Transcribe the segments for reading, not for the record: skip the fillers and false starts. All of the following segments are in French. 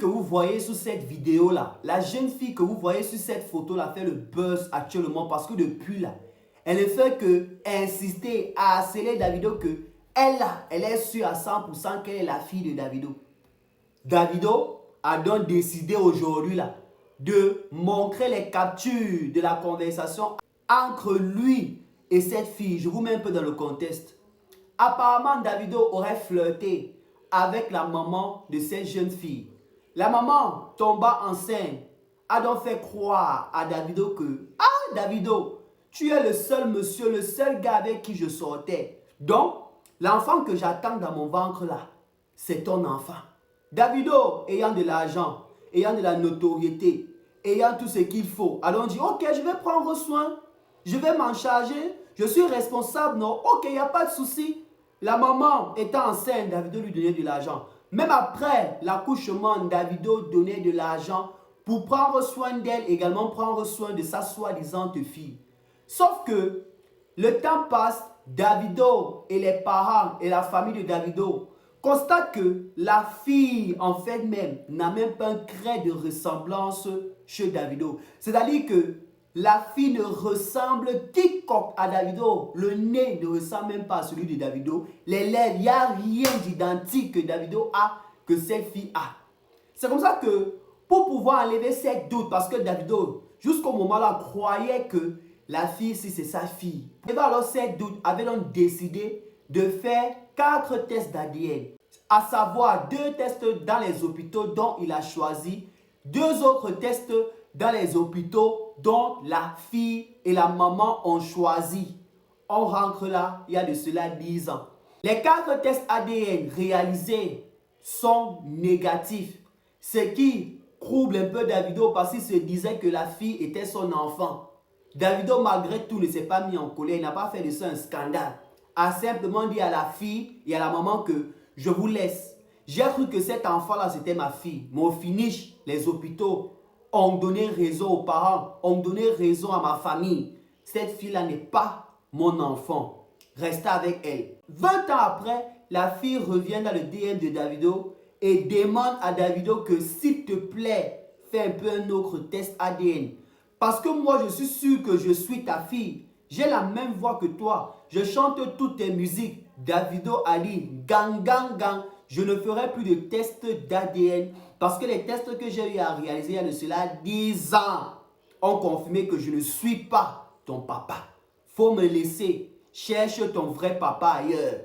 que vous voyez sur cette vidéo-là, la jeune fille que vous voyez sur cette photo-là fait le buzz actuellement parce que depuis là, elle ne fait que insister, à harceler Davido que elle est sûre à 100% qu'elle est la fille de Davido. Davido a donc décidé aujourd'hui là de montrer les captures de la conversation entre lui et cette fille. Je vous mets un peu dans le contexte. Apparemment, Davido aurait flirté avec la maman de cette jeune fille. La maman tomba enceinte, a donc fait croire à Davido que « Ah, Davido, tu es le seul monsieur, le seul gars avec qui je sortais. Donc, l'enfant que j'attends dans mon ventre là, c'est ton enfant. » Davido, ayant de l'argent, ayant de la notoriété, ayant tout ce qu'il faut, alors on dit « Ok, je vais prendre soin, je vais m'en charger, je suis responsable, non? Ok, il n'y a pas de souci. » La maman étant enceinte, Davido lui donnait de l'argent. Même après l'accouchement, Davido donnait de l'argent pour prendre soin d'elle, également prendre soin de sa soi-disant fille. Sauf que le temps passe, Davido et les parents et la famille de Davido constatent que la fille, en fait même, n'a même pas un trait de ressemblance chez Davido. C'est-à-dire que la fille ne ressemble quiconque à Davido. Le nez ne ressemble même pas à celui de Davido. Les lèvres, il n'y a rien d'identique que Davido a, que cette fille a. C'est comme ça que, pour pouvoir enlever ces doutes, parce que Davido, jusqu'au moment là, croyait que la fille, si c'est sa fille. Et alors, ces doutes avaient donc décidé de faire 4 tests d'ADN. À savoir 2 tests dans les hôpitaux dont il a choisi, 2 autres tests dans les hôpitaux dont la fille et la maman ont choisi. On rentre là, il y a de cela 10 ans. Les 4 tests ADN réalisés sont négatifs. Ce qui trouble un peu Davido parce qu'il se disait que la fille était son enfant. Davido, malgré tout, ne s'est pas mis en colère. Il n'a pas fait de ça un scandale. A simplement dit à la fille et à la maman que je vous laisse. J'ai cru que cet enfant-là, c'était ma fille. Mais au finish, les hôpitaux ont donné raison aux parents, ont donné raison à ma famille. Cette fille-là n'est pas mon enfant. Restez avec elle. 20 ans après, la fille revient dans le DM de Davido et demande à Davido que s'il te plaît, fais un peu un autre test ADN. Parce que moi, je suis sûr que je suis ta fille. J'ai la même voix que toi. Je chante toutes tes musiques. Davido a dit, gang, gang, gang. Je ne ferai plus de tests d'ADN parce que les tests que j'ai eu à réaliser il y a de cela 10 ans ont confirmé que je ne suis pas ton papa. Faut me laisser. Cherche ton vrai papa ailleurs.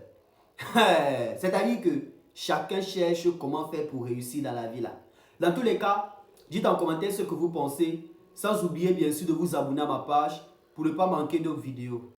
C'est-à-dire que chacun cherche comment faire pour réussir dans la vie là. Dans tous les cas, dites en commentaire ce que vous pensez. Sans oublier bien sûr de vous abonner à ma page pour ne pas manquer d'autres vidéos.